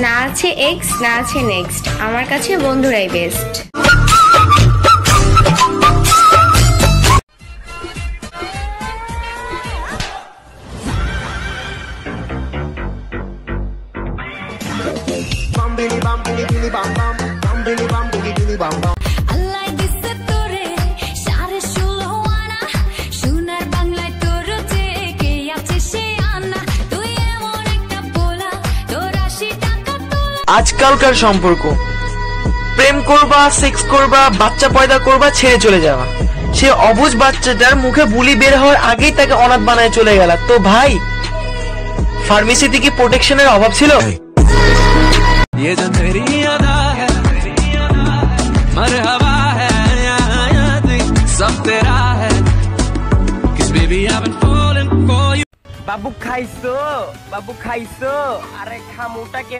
না আছে এক্স, না আছে নেক্সট, আমার কাছে বন্ধুরাই বেস্ট। আজকালকার সম্পর্ক, প্রেম করবা, সেক্স করবা, বাচ্চা পয়দা করবা, ছেড়ে চলে যাওয়া। সে অবুঝ বাচ্চাটার মুখে বুলি বের হওয়ার আগেই তাকে অনাথ বানায় চলে গেল। তো ভাই, ফার্মেসিতে কি প্রোটেকশনের অভাব ছিল? বাবু খাইছো, বাবু খাইছো, আরে খামুটাকে